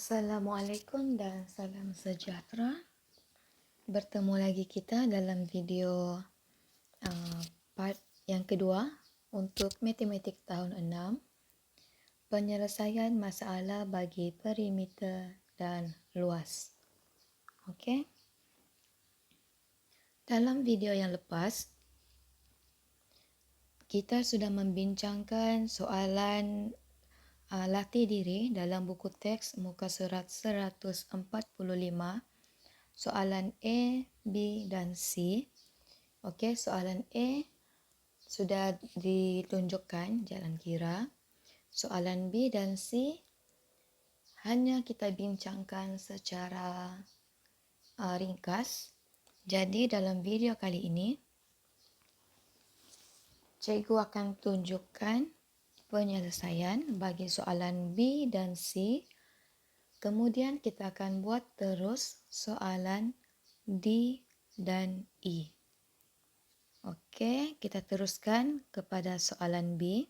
Assalamualaikum dan salam sejahtera. Bertemu lagi kita dalam video part yang kedua untuk matematik tahun 6, penyelesaian masalah bagi perimeter dan luas. Okey. Dalam video yang lepas, kita sudah membincangkan soalan latih diri dalam buku teks muka surat 145, soalan A, B dan C. Okey, soalan A sudah ditunjukkan jalan kira. Soalan B dan C hanya kita bincangkan secara ringkas. Jadi dalam video kali ini, cikgu akan tunjukkan penyelesaian bagi soalan B dan C. Kemudian kita akan buat terus soalan D dan E. Okey, kita teruskan kepada soalan B.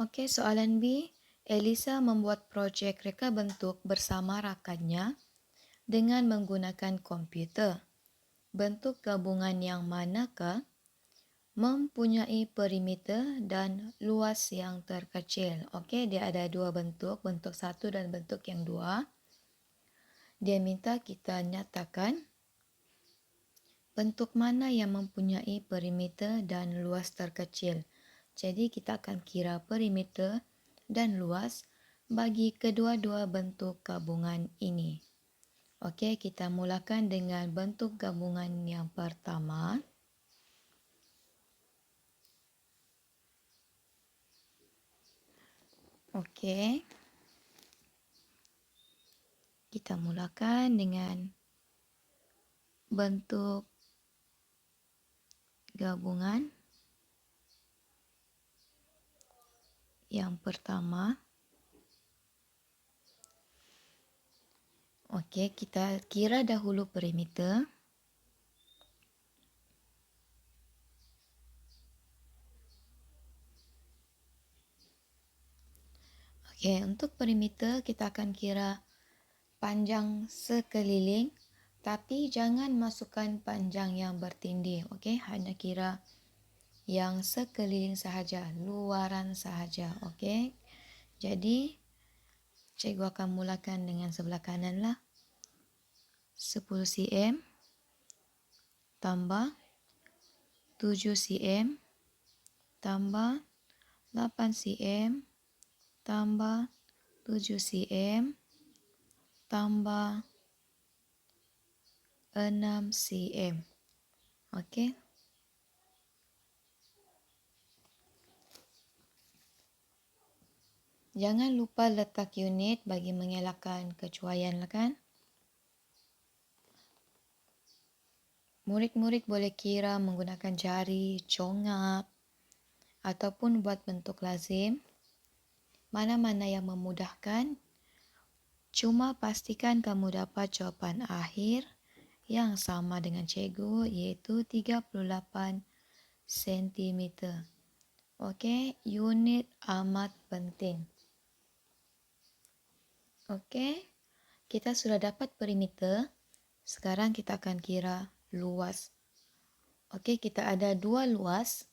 Okey, soalan B. Elisa membuat projek reka bentuk bersama rakannya dengan menggunakan komputer. Bentuk gabungan yang manakah mempunyai perimeter dan luas yang terkecil? Okey, dia ada dua bentuk, bentuk satu dan bentuk yang dua. Dia minta kita nyatakan bentuk mana yang mempunyai perimeter dan luas terkecil. Jadi kita akan kira perimeter dan luas bagi kedua-dua bentuk gabungan ini. Okey, kita mulakan dengan bentuk gabungan yang pertama. Okey. Kita mulakan dengan bentuk gabungan yang pertama. Okey, kita kira dahulu perimeter. Okey, untuk perimeter kita akan kira panjang sekeliling, tapi jangan masukkan panjang yang bertindih. Okey, hanya kira yang sekeliling sahaja, luaran sahaja. Okey. Jadi cikgu akan mulakan dengan sebelah kanan lah. 10 cm tambah 7 cm tambah 8 cm tambah 7 cm tambah 6 cm. Okey. Jangan lupa letak unit bagi mengelakkan kecuaian lah kan. Murid-murid boleh kira menggunakan jari, congak ataupun buat bentuk lazim. Mana-mana yang memudahkan. Cuma pastikan kamu dapat jawapan akhir yang sama dengan cikgu, iaitu 38 cm. Okey, unit amat penting. Okey, kita sudah dapat perimeter. Sekarang kita akan kira luas. Okey, kita ada dua luas.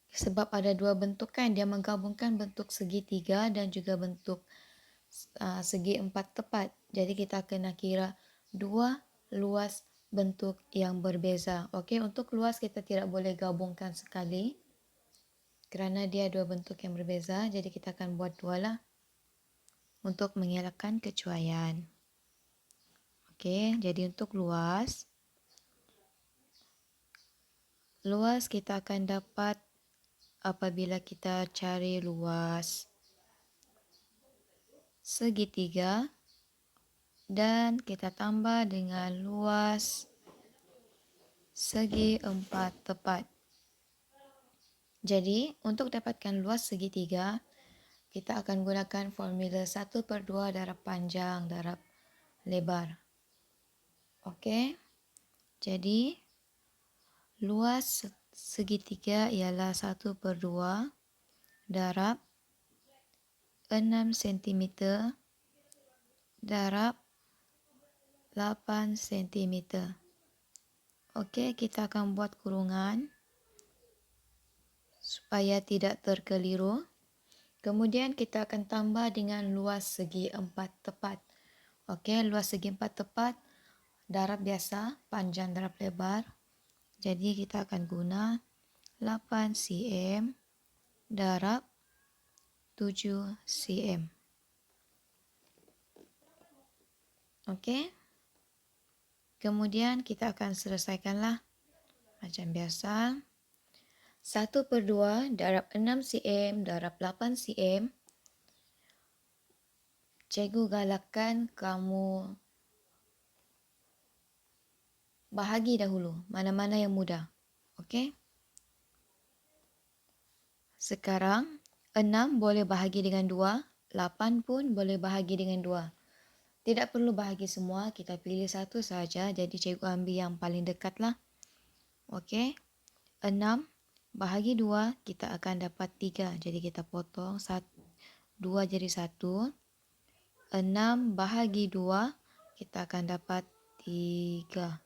Sebab ada dua bentuk kan, dia menggabungkan bentuk segitiga dan juga bentuk segi empat tepat. Jadi kita kena kira dua luas bentuk yang berbeza. Okey, untuk luas kita tidak boleh gabungkan sekali kerana dia dua bentuk yang berbeza. Jadi kita akan buat dua lah untuk mengelakkan kecuaian. Okey, jadi untuk luas kita akan dapat apabila kita cari luas segitiga dan kita tambah dengan luas segi empat tepat. Jadi, untuk dapatkan luas segitiga, kita akan gunakan formula 1/2 darab panjang darab lebar. Okey. Jadi, luas segitiga ialah 1/2 darab 6 cm darab 8 cm. Okey, kita akan buat kurungan supaya tidak terkeliru. Kemudian kita akan tambah dengan luas segi 4 tepat. Okey, luas segi 4 tepat, darab biasa, panjang darab lebar. Jadi kita akan guna 8 cm darab 7 cm. Okey. Kemudian kita akan selesaikanlah macam biasa. 1/2 darab 6 cm darab 8 cm. Cikgu galakkan kamu bahagi dahulu mana-mana yang mudah. Okey. Sekarang 6 boleh bahagi dengan 2, 8 pun boleh bahagi dengan 2. Tidak perlu bahagi semua, kita pilih satu saja. Jadi cikgu ambil yang paling dekatlah. Okey. 6 bahagi 2, kita akan dapat 3. Jadi kita potong 2 jadi 1. 6 bahagi 2, kita akan dapat 3.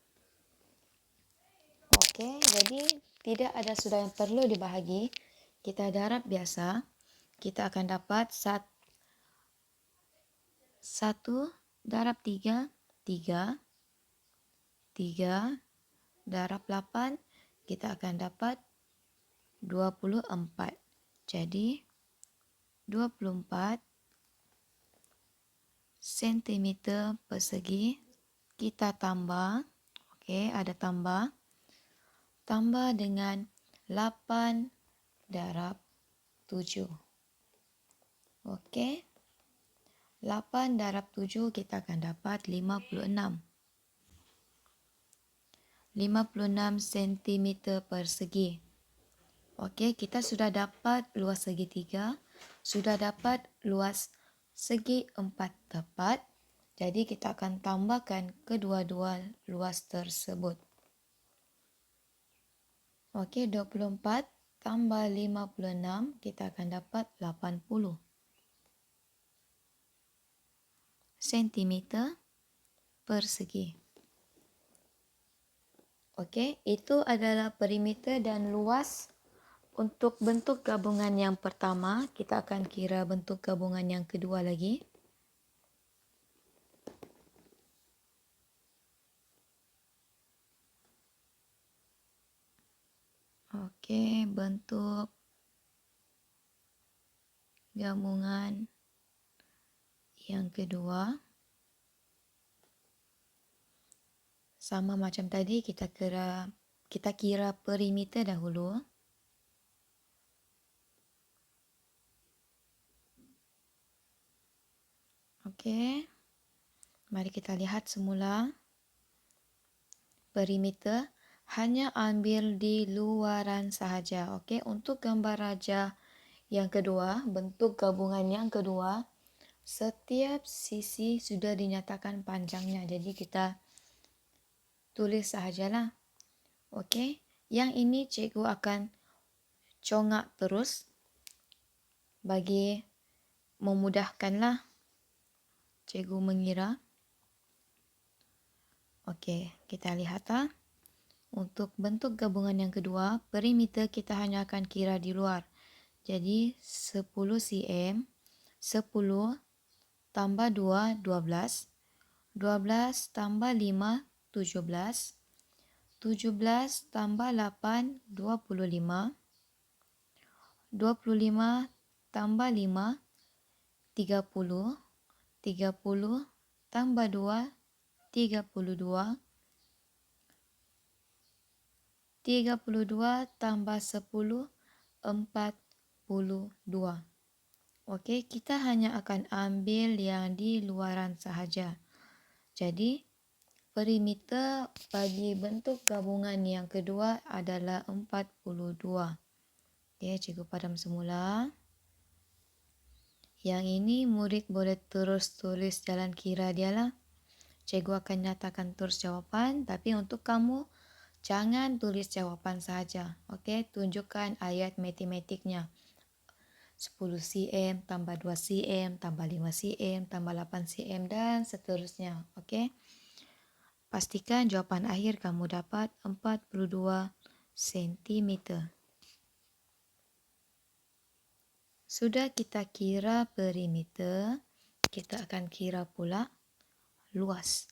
Okey, jadi tidak ada sudah yang perlu dibahagi. Kita darab biasa. Kita akan dapat 1 darab 3, 3. 3 darab 8, kita akan dapat 24. Jadi 24 cm persegi. Kita tambah. Okey, ada tambah. Tambah dengan 8 darab 7. Okey. 8 darab 7 kita akan dapat 56. 56 cm persegi. Okey, kita sudah dapat luas segitiga. Sudah dapat luas segi 4 tepat. Jadi kita akan tambahkan kedua-dua luas tersebut. Okey, 24 tambah 56, kita akan dapat 80 cm persegi. Okey, itu adalah perimeter dan luas untuk bentuk gabungan yang pertama. Kita akan kira bentuk gabungan yang kedua lagi. Okey, bentuk gabungan yang kedua. Sama macam tadi, kita kira perimeter dahulu. Okey. Mari kita lihat semula. Perimeter hanya ambil di luaran sahaja. Okey, untuk gambar raja yang kedua, bentuk gabungan yang kedua, setiap sisi sudah dinyatakan panjangnya. Jadi kita tulis sahajalah. Okey, yang ini cikgu akan congak terus bagi memudahkanlah cikgu mengira. Okey, kita lihat. Untuk bentuk gabungan yang kedua, perimeter kita hanya akan kira di luar. Jadi 10 cm, 10 tambah 2, 12. 12 tambah 5, 17. 17 tambah 8, 25. 25 tambah 5, 30. 30 tambah 2, 32. 32 tambah 10, 42. Okey, kita hanya akan ambil yang di luaran sahaja. Jadi, perimeter bagi bentuk gabungan yang kedua adalah 42. Okey, cikgu padam semula. Yang ini murid boleh terus tulis jalan kira dia lah. Cikgu akan nyatakan terus jawapan, tapi untuk kamu jangan tulis jawapan saja. Okey, tunjukkan ayat matematiknya. 10 cm tambah 2 cm tambah 5 cm tambah 8 cm dan seterusnya. Okey. Pastikan jawapan akhir kamu dapat 42 cm. Sudah kita kira perimeter, kita akan kira pula luas.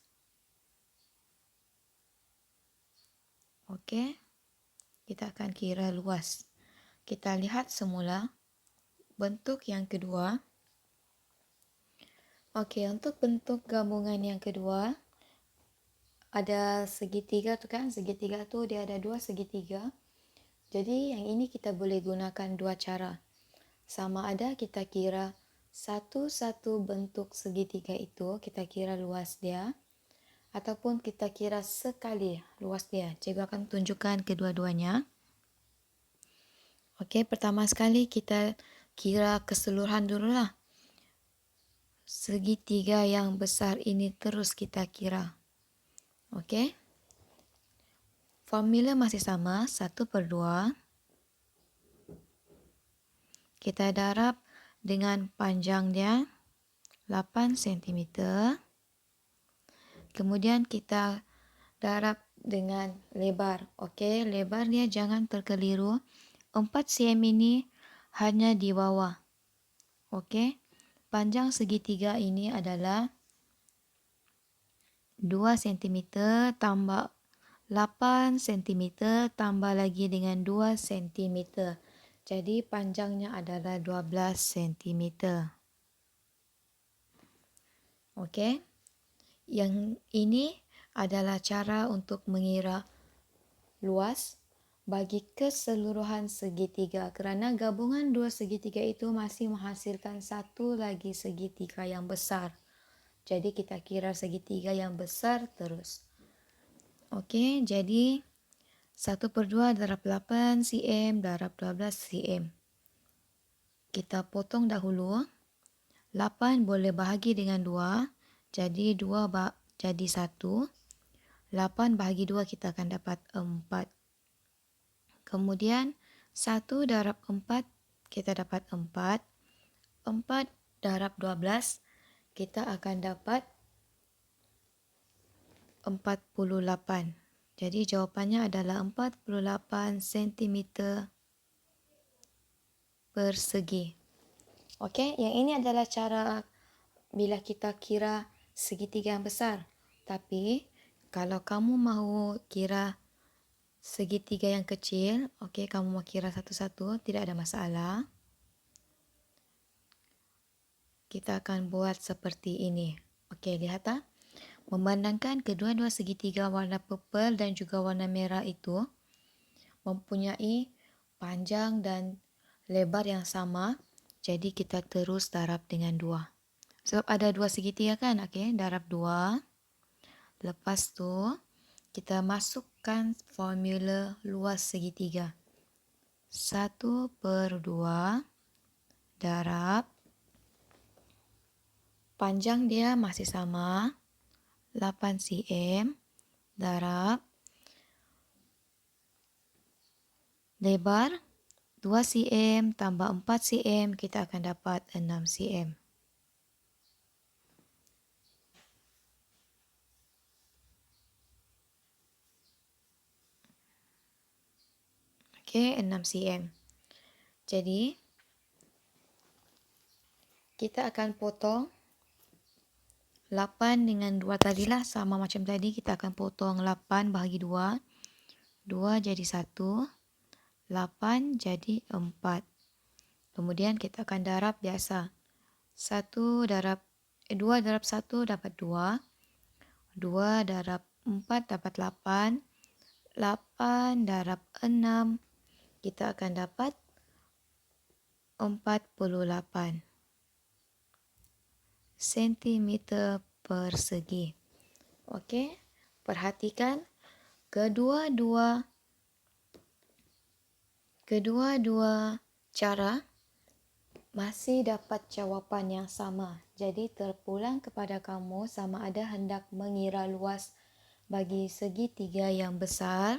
Okey. Kita akan kira luas. Kita lihat semula bentuk yang kedua. Okey, untuk bentuk gabungan yang kedua, ada segitiga tu kan, segitiga tu dia ada dua segitiga. Jadi yang ini kita boleh gunakan dua cara. Sama ada kita kira satu-satu bentuk segitiga itu, kita kira luas dia. Ataupun kita kira sekali luas dia. Cikgu akan tunjukkan kedua-duanya. Okey, pertama sekali kita kira keseluruhan dululah. Segitiga yang besar ini terus kita kira. Okey. Formula masih sama, 1/2. Kita darab dengan panjang dia 8 cm. Kemudian kita darab dengan lebar. Okey, lebar dia jangan terkeliru. 4 cm ini hanya di bawah. Okey. Panjang segitiga ini adalah 2 cm tambah 8 cm tambah lagi dengan 2 cm. Jadi panjangnya adalah 12 cm. Okey. Yang ini adalah cara untuk mengira luas bagi keseluruhan segitiga, kerana gabungan dua segitiga itu masih menghasilkan satu lagi segitiga yang besar. Jadi kita kira segitiga yang besar terus. Okey, jadi 1/2 darab 8 cm darab 12 cm. Kita potong dahulu. 8 boleh bahagi dengan 2. Jadi 2 jadi 1. 8 bahagi 2 kita akan dapat 4. Kemudian 1 darab 4 kita dapat 4. 4 darab 12 kita akan dapat 48. Jadi jawapannya adalah 48 cm persegi. Okey, yang ini adalah cara bila kita kira segitiga yang besar. Tapi kalau kamu mahu kira segitiga yang kecil, okey, kamu mau kira satu-satu, tidak ada masalah. Kita akan buat seperti ini. Okey, lihat tak? Memandangkan kedua-dua segitiga warna purple dan juga warna merah itu mempunyai panjang dan lebar yang sama, jadi kita terus darab dengan 2. Sebab ada dua segitiga kan? Okey, darab 2. Lepas tu kita masukkan formula luas segitiga. 1/2 darab panjang dia masih sama 8 cm darab lebar 2 cm tambah 4 cm kita akan dapat 6 cm. Okey, 6 cm. Jadi kita akan potong 8 dengan 2 tadilah sama macam tadi, kita akan potong 8 bahagi 2. 2 jadi 1. 8 jadi 4. Kemudian kita akan darab biasa. 2 darab 1 dapat 2. 2 darab 4 dapat 8. 8 darab 6 kita akan dapat 48 cm persegi. Okey, perhatikan kedua-dua cara masih dapat jawapan yang sama. Jadi terpulang kepada kamu sama ada hendak mengira luas bagi segitiga yang besar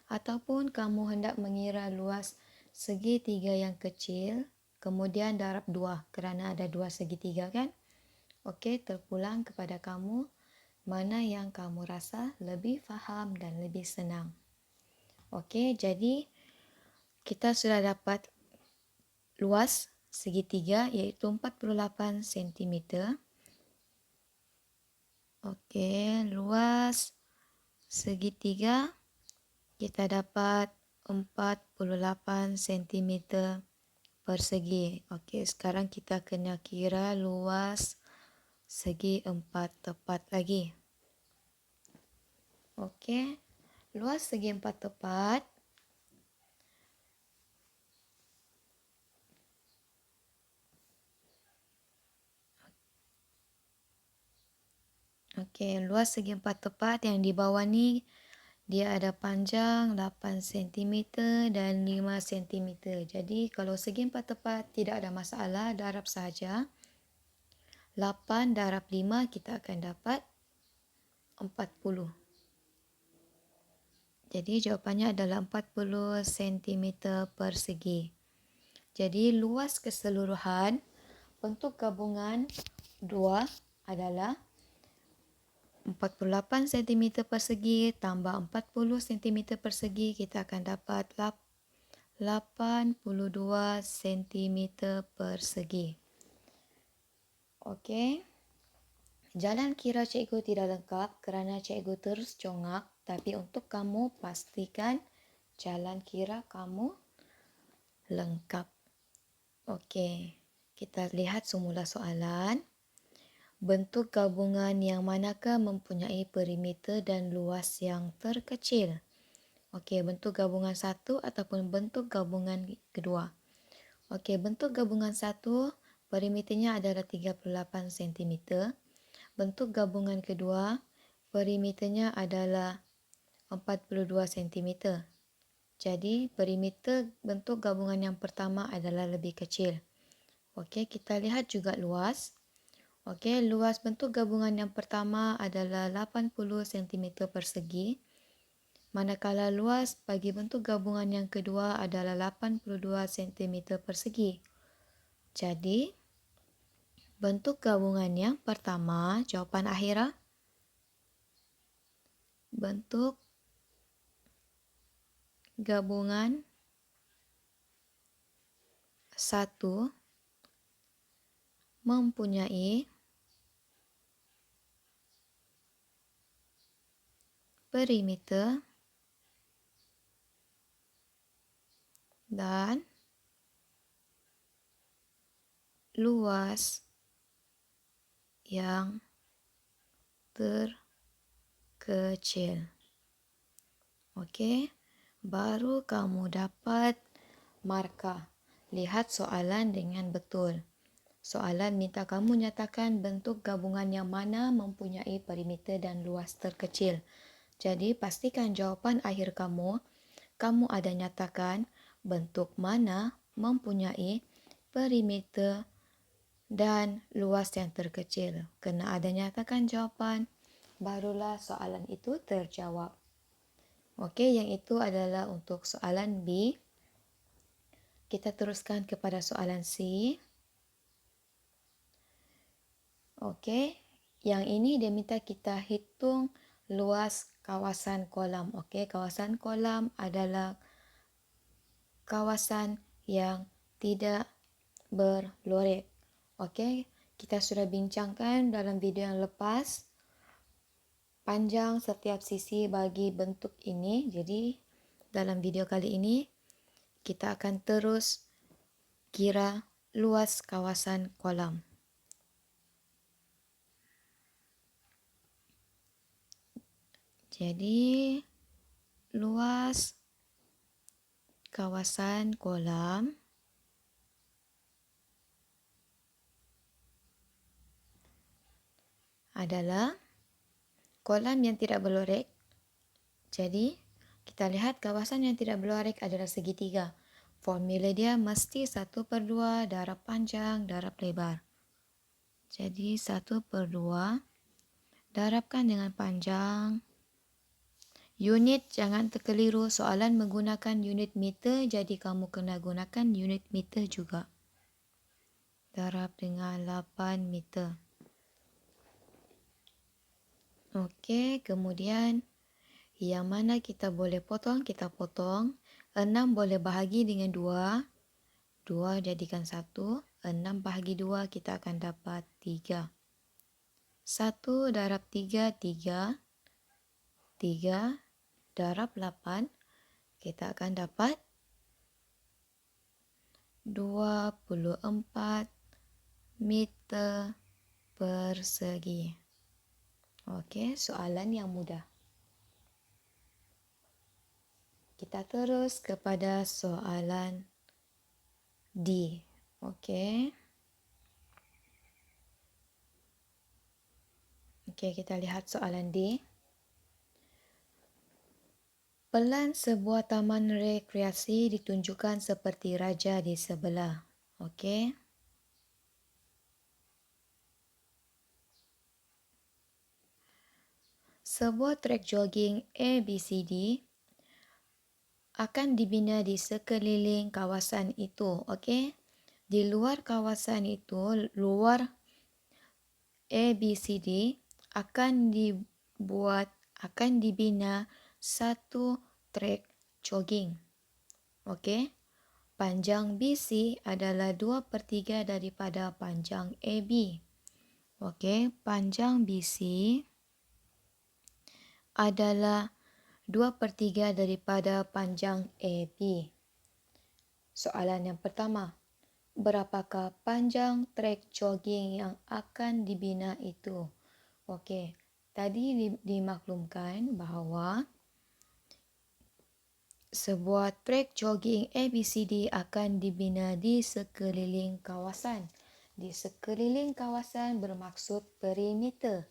ataupun kamu hendak mengira luas segitiga yang kecil, kemudian darab 2 kerana ada 2 segitiga kan? Okey, terpulang kepada kamu mana yang kamu rasa lebih faham dan lebih senang. Okey, jadi kita sudah dapat luas segitiga iaitu 48 cm. Okey, luas segitiga kita dapat 48 cm persegi. Okey, sekarang kita kena kira luas segi 4 tepat lagi. Okey, luas segi 4 tepat. Okey, luas segi 4 tepat yang di bawah ni dia ada panjang 8 cm dan 5 cm. Jadi kalau segi 4 tepat tidak ada masalah, darab saja. 8 darab 5 kita akan dapat 40. Jadi jawapannya adalah 40 cm persegi. Jadi luas keseluruhan bentuk gabungan 2 adalah 48 cm persegi tambah 40 cm persegi, kita akan dapat 82 cm persegi. Okey. Jalan kira cikgu tidak lengkap kerana cikgu terus congak, tapi untuk kamu pastikan jalan kira kamu lengkap. Okey. Kita lihat semula soalan. Bentuk gabungan yang manakah mempunyai perimeter dan luas yang terkecil? Okey, bentuk gabungan 1 ataupun bentuk gabungan kedua. Okey, bentuk gabungan 1, perimeternya adalah 38 cm. Bentuk gabungan kedua, perimeternya adalah 42 cm. Jadi, perimeter bentuk gabungan yang pertama adalah lebih kecil. Okey, kita lihat juga luas. Okey, luas bentuk gabungan yang pertama adalah 80 cm persegi. Manakala luas bagi bentuk gabungan yang kedua adalah 82 cm persegi. Jadi, bentuk gabungan yang pertama, jawapan akhirah. Bentuk gabungan 1 mempunyai perimeter dan luas yang terkecil. Okey, baru kamu dapat markah. Lihat soalan dengan betul. Soalan minta kamu nyatakan bentuk gabungan yang mana mempunyai perimeter dan luas terkecil. Jadi, pastikan jawapan akhir kamu ada nyatakan bentuk mana mempunyai perimeter dan luas yang terkecil. Kena ada nyatakan jawapan, barulah soalan itu terjawab. Okey, yang itu adalah untuk soalan B. Kita teruskan kepada soalan C. Okey, yang ini dia minta kita hitung luas kawasan kolam. Okey, kawasan kolam adalah kawasan yang tidak berlorek. Okey, kita sudah bincangkan dalam video yang lepas panjang setiap sisi bagi bentuk ini. Jadi, dalam video kali ini kita akan terus kira luas kawasan kolam. Jadi, luas kawasan kolam adalah kolam yang tidak berlorek. Jadi, kita lihat kawasan yang tidak berlorek adalah segitiga. Formula dia mesti 1/2 darab panjang darab lebar. Jadi, 1/2 darabkan dengan panjang. Unit jangan terkeliru, soalan menggunakan unit meter, jadi kamu kena gunakan unit meter juga. Darab dengan 8 meter. Okey, kemudian yang mana kita boleh potong, kita potong. 6 boleh bahagi dengan 2. 2 jadikan 1. 6 bahagi 2 kita akan dapat 3. 1 darab 3, 3. 3 darab 8, kita akan dapat 24 meter persegi. Okey, soalan yang mudah. Kita terus kepada soalan D. Okey. Okey, kita lihat soalan D. Pelan sebuah taman rekreasi ditunjukkan seperti raja di sebelah. Okey. Sebuah trek jogging ABCD akan dibina di sekeliling kawasan itu. Okey. Di luar kawasan itu, luar ABCD akan dibina satu trek jogging. Okey. Panjang BC adalah 2/3 daripada panjang AB. Okey, panjang BC adalah 2/3 daripada panjang AB. Soalan yang pertama, berapakah panjang trek jogging yang akan dibina itu? Okey, tadi dimaklumkan bahawa sebuah trek jogging ABCD akan dibina di sekeliling kawasan. Di sekeliling kawasan bermaksud perimeter.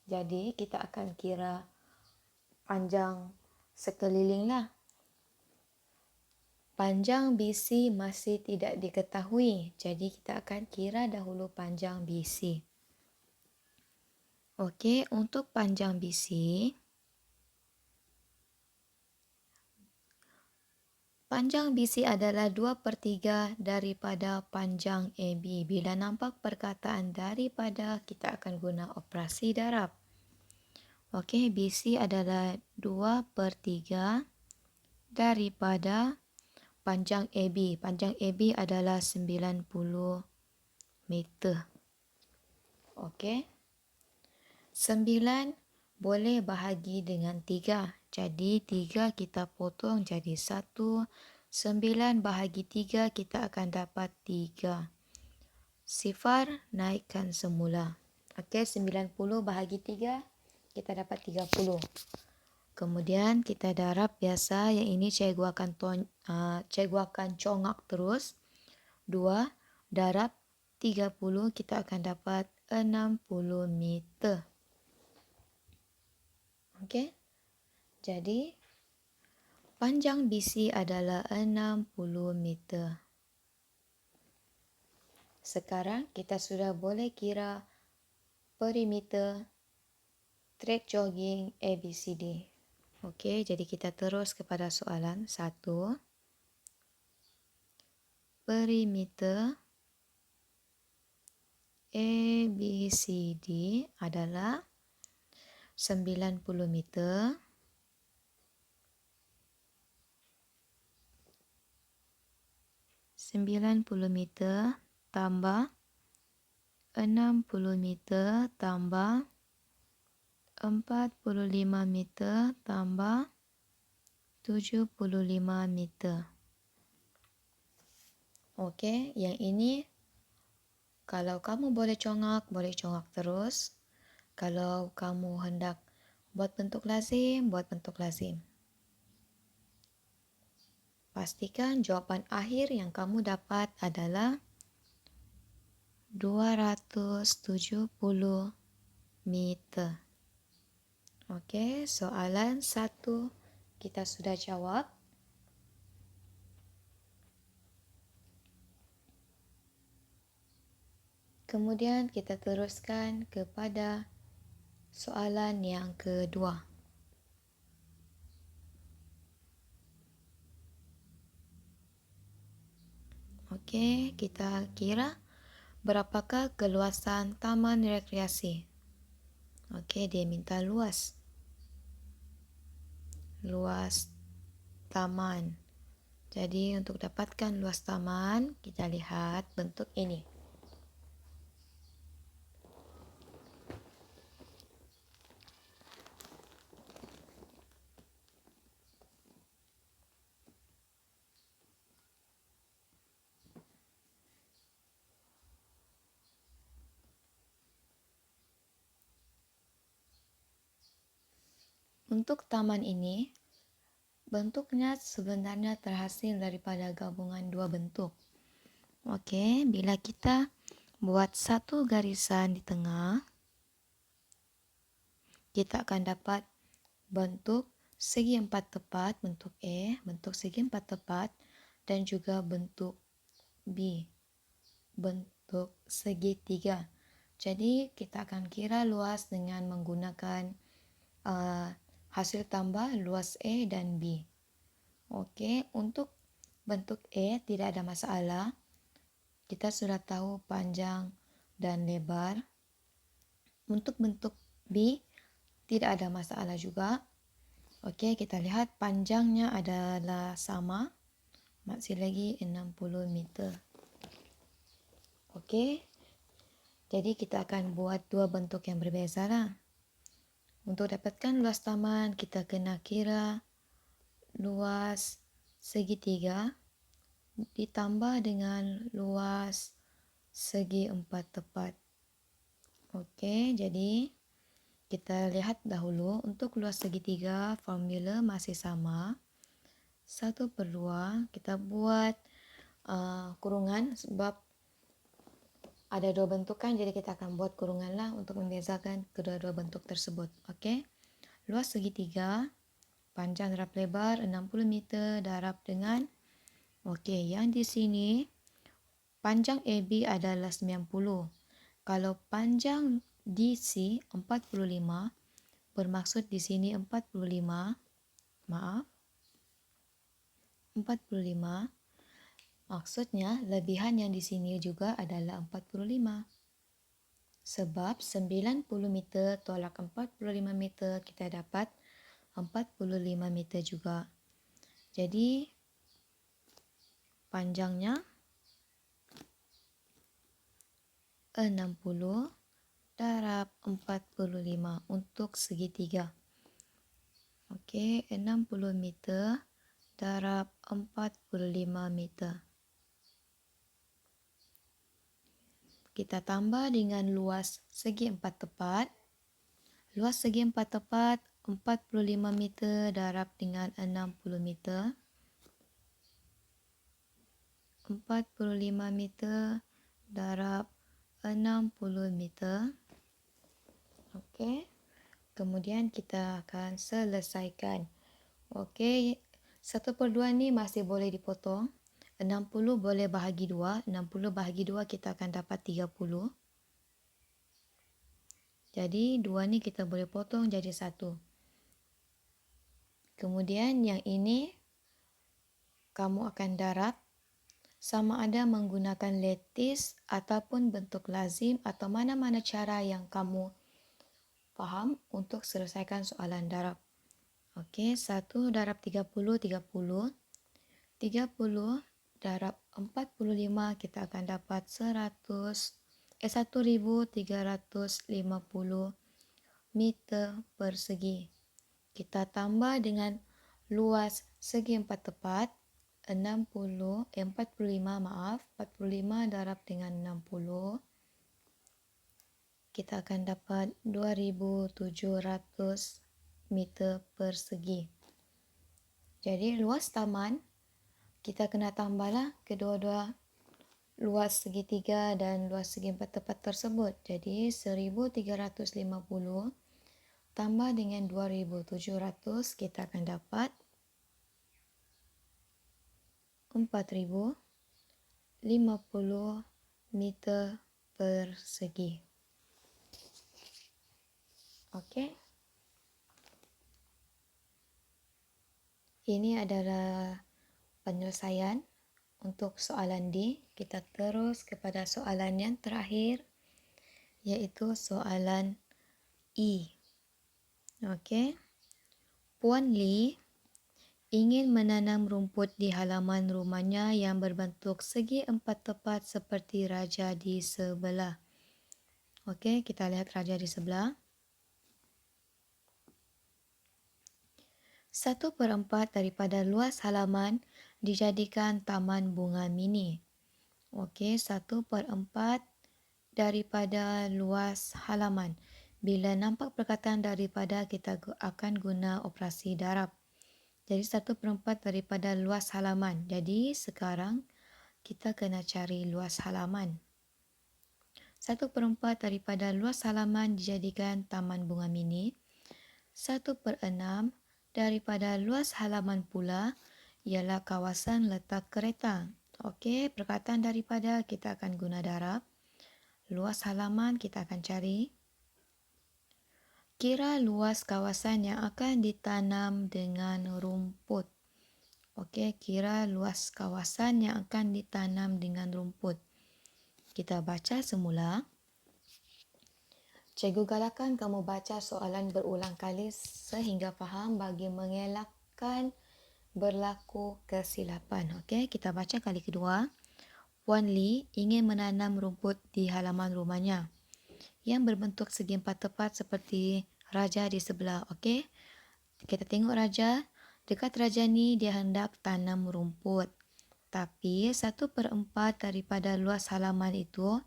Jadi, kita akan kira panjang sekeliling lah. Panjang BC masih tidak diketahui. Jadi, kita akan kira dahulu panjang BC. Okey, untuk panjang BC, panjang BC adalah 2/3 daripada panjang AB. Bila nampak perkataan daripada, kita akan guna operasi darab. Okey, BC adalah 2/3 daripada panjang AB. Panjang AB adalah 90 meter. Okey. 9 boleh bahagi dengan 3. Jadi 3 kita potong jadi 1. 9 bahagi 3 kita akan dapat 3. Sifar naikkan semula. Okey, 90 bahagi 3 kita dapat 30. Kemudian kita darab biasa, yang ini cikgu akan congak terus. 2 darab 30 kita akan dapat 60 meter. Okey. Jadi panjang BC adalah 60 meter. Sekarang kita sudah boleh kira perimeter trek jogging ABCD. Okey, jadi kita terus kepada soalan 1. Perimeter ABCD adalah 90 meter. 90 meter tambah 60 meter tambah 45 meter tambah 75 meter. Okey, yang ini kalau kamu boleh congak terus. Kalau kamu hendak buat bentuk lazim, buat bentuk lazim. Pastikan jawapan akhir yang kamu dapat adalah 270 meter. Okey, soalan 1 kita sudah jawab. Kemudian kita teruskan kepada soalan yang kedua. Okey, kita kira berapakah keluasan taman rekreasi. Okey, dia minta luas. Luas taman. Jadi untuk dapatkan luas taman, kita lihat bentuk ini. Untuk taman ini, bentuknya sebenarnya terhasil daripada gabungan dua bentuk. Okey, bila kita buat satu garisan di tengah, kita akan dapat bentuk segi empat tepat, bentuk A, bentuk segi empat tepat dan juga bentuk B, bentuk segitiga. Jadi kita akan kira luas dengan menggunakan hasil tambah luas A dan B. Okey, untuk bentuk A tidak ada masalah. Kita sudah tahu panjang dan lebar. Untuk bentuk B tidak ada masalah juga. Okey, kita lihat panjangnya adalah sama. Masih lagi 60 meter. Okey. Jadi kita akan buat dua bentuk yang berbeza lah. Untuk dapatkan luas taman, kita kena kira luas segitiga ditambah dengan luas segi empat tepat. Okey, jadi kita lihat dahulu untuk luas segitiga formula masih sama. 1/2 kita buat kurungan sebab ada dua bentuk kan, jadi kita akan buat kurungan lah untuk membezakan kedua-dua bentuk tersebut. Okey. Luas segitiga, panjang darab lebar 60 meter darab dengan yang di sini panjang AB adalah 90. Kalau panjang DC 45, bermaksud di sini 45. 45. Maksudnya lebihan yang di sini juga adalah 45. Sebab 90 meter tolak 45 meter, kita dapat 45 meter juga. Jadi panjangnya 60 darab 45 untuk segitiga. Okey, 60 meter darab 45 meter. Kita tambah dengan luas segi empat tepat. Luas segi empat tepat 45 meter darab dengan 60 meter. 45 meter darab 60 meter. Okey. Kemudian kita akan selesaikan. Okey, 1/2 ni masih boleh dipotong. 60 boleh bahagi 2. 60 bahagi 2 kita akan dapat 30. Jadi 2 ni kita boleh potong jadi 1. Kemudian yang ini kamu akan darab sama ada menggunakan letis ataupun bentuk lazim atau mana-mana cara yang kamu faham untuk selesaikan soalan darab. Okey, 1 darab 30, 30. 30 darab 45 kita akan dapat 1350 meter persegi. Kita tambah dengan luas segi empat tepat 45 darab dengan 60. Kita akan dapat 2700 meter persegi. Jadi luas taman kita kena tambahlah kedua-dua luas segitiga dan luas segi empat tepat tersebut. Jadi 1350 tambah dengan 2700 kita akan dapat 4050 meter persegi. Okey. Ini adalah penyelesaian untuk soalan D, kita terus kepada soalan yang terakhir, iaitu soalan E. Okey. Puan Lee ingin menanam rumput di halaman rumahnya yang berbentuk segi empat tepat seperti raja di sebelah. Okey, kita lihat raja di sebelah. 1/4 daripada luas halaman dijadikan taman bunga mini. Okey, 1/4 daripada luas halaman. Bila nampak perkataan daripada, kita akan guna operasi darab. Jadi 1/4 daripada luas halaman. Jadi sekarang kita kena cari luas halaman. 1/4 daripada luas halaman dijadikan taman bunga mini. 1/6 daripada luas halaman pula ialah kawasan letak kereta. Okey, perkataan daripada kita akan guna darab. Luas halaman kita akan cari. Kira luas kawasan yang akan ditanam dengan rumput. Okey, kira luas kawasan yang akan ditanam dengan rumput. Kita baca semula. Cikgu galakkan kamu baca soalan berulang kali sehingga faham bagi mengelakkan berlaku kesilapan. Okey, kita baca kali kedua. Puan Lee ingin menanam rumput di halaman rumahnya yang berbentuk segi empat tepat seperti raja di sebelah. Okey, kita tengok raja. Dekat raja ni dia hendak tanam rumput. Tapi 1/4 daripada luas halaman itu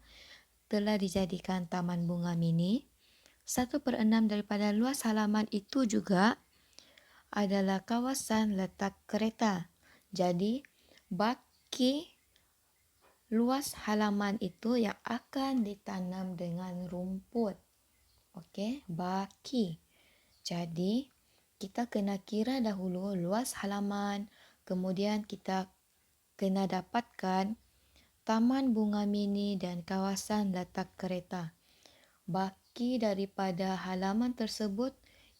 telah dijadikan taman bunga mini. 1/6 daripada luas halaman itu juga adalah kawasan letak kereta. Jadi, baki luas halaman itu yang akan ditanam dengan rumput. Okey, baki. Jadi, kita kena kira dahulu luas halaman, kemudian kita kena dapatkan taman bunga mini dan kawasan letak kereta. Baki daripada halaman tersebut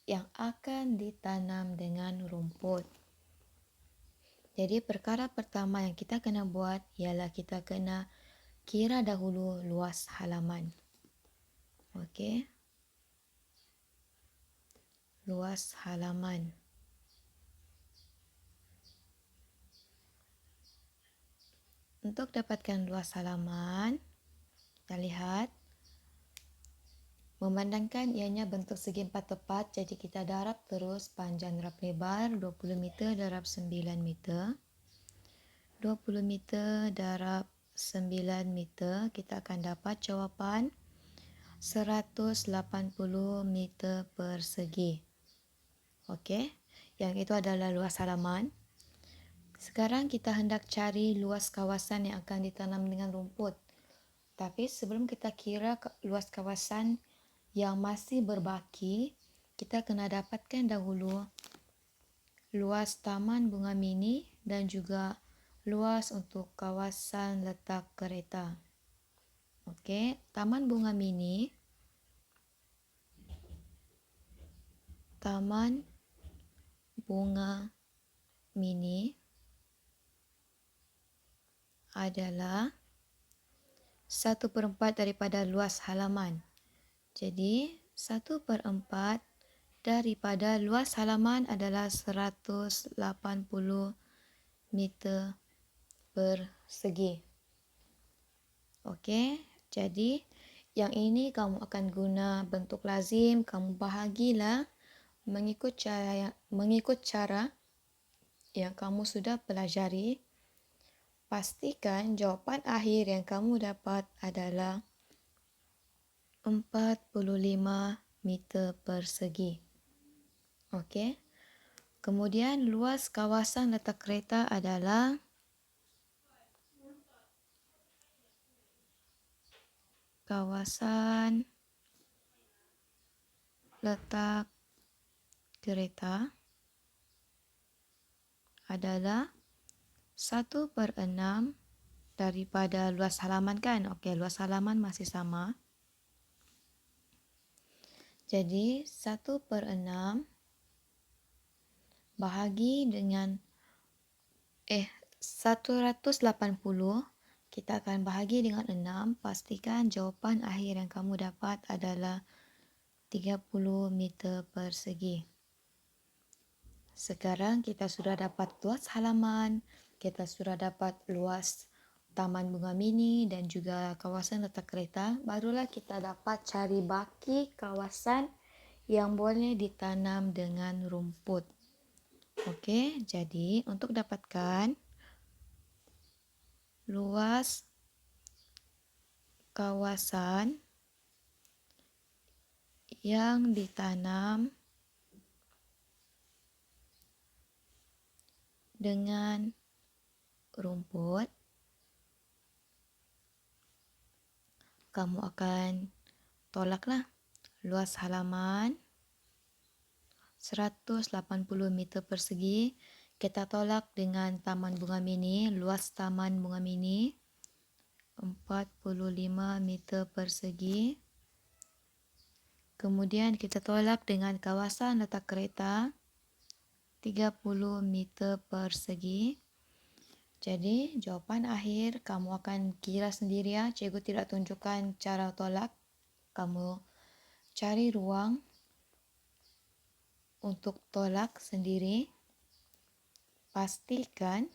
yang akan ditanam dengan rumput. Jadi perkara pertama yang kita kena buat ialah kita kena kira dahulu luas halaman. Okey. Luas halaman. Untuk dapatkan luas halaman, kita lihat. Memandangkan ianya bentuk segi empat tepat, jadi kita darab terus panjang darab lebar 20 meter darab 9 meter. 20 meter darab 9 meter, kita akan dapat jawapan 180 meter persegi. Okey, yang itu adalah luas halaman. Sekarang kita hendak cari luas kawasan yang akan ditanam dengan rumput. Tapi sebelum kita kira luas kawasan yang masih berbaki, kita kena dapatkan dahulu luas taman bunga mini dan juga luas untuk kawasan letak kereta. Okey, taman bunga mini. Taman bunga mini adalah 1/4 daripada luas halaman. Jadi, 1/4 daripada luas halaman adalah 180 meter persegi. Okey, jadi yang ini kamu akan guna bentuk lazim. Kamu bahagilah mengikut cara yang kamu sudah pelajari. Pastikan jawapan akhir yang kamu dapat adalah 45 meter persegi. Okey. Kemudian luas kawasan letak kereta adalah kawasan letak kereta adalah 1/6 daripada luas halaman kan? Okey, luas halaman masih sama. Jadi 1/6 bahagi dengan 180 kita akan bahagi dengan 6. Pastikan jawapan akhir yang kamu dapat adalah 30 meter persegi. Sekarang kita sudah dapat luas halaman, kita sudah dapat luas Taman Bunga Mini dan juga kawasan letak kereta. Barulah kita dapat cari baki kawasan yang boleh ditanam dengan rumput. Okey, jadi untuk dapatkan luas kawasan yang ditanam dengan rumput, kamu akan tolaklah luas halaman 180 meter persegi. Kita tolak dengan Taman Bunga Mini, luas Taman Bunga Mini 45 meter persegi. Kemudian kita tolak dengan kawasan letak kereta 30 meter persegi. Jadi jawapan akhir kamu akan kira sendiri ya. Cikgu tidak tunjukkan cara tolak. Kamu cari ruang untuk tolak sendiri. Pastikan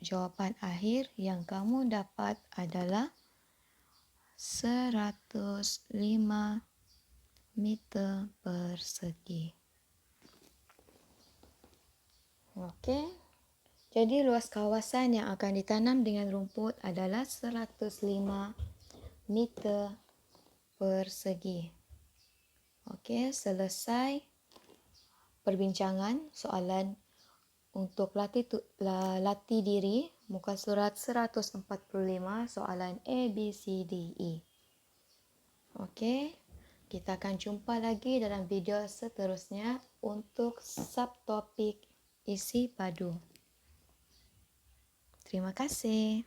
jawapan akhir yang kamu dapat adalah 105 meter persegi. Okey. Jadi luas kawasan yang akan ditanam dengan rumput adalah 105 meter persegi. Okey, selesai perbincangan soalan untuk latih diri muka surat 145 soalan A, B, C, D, E. Okey, kita akan jumpa lagi dalam video seterusnya untuk subtopik isi padu. Terima kasih.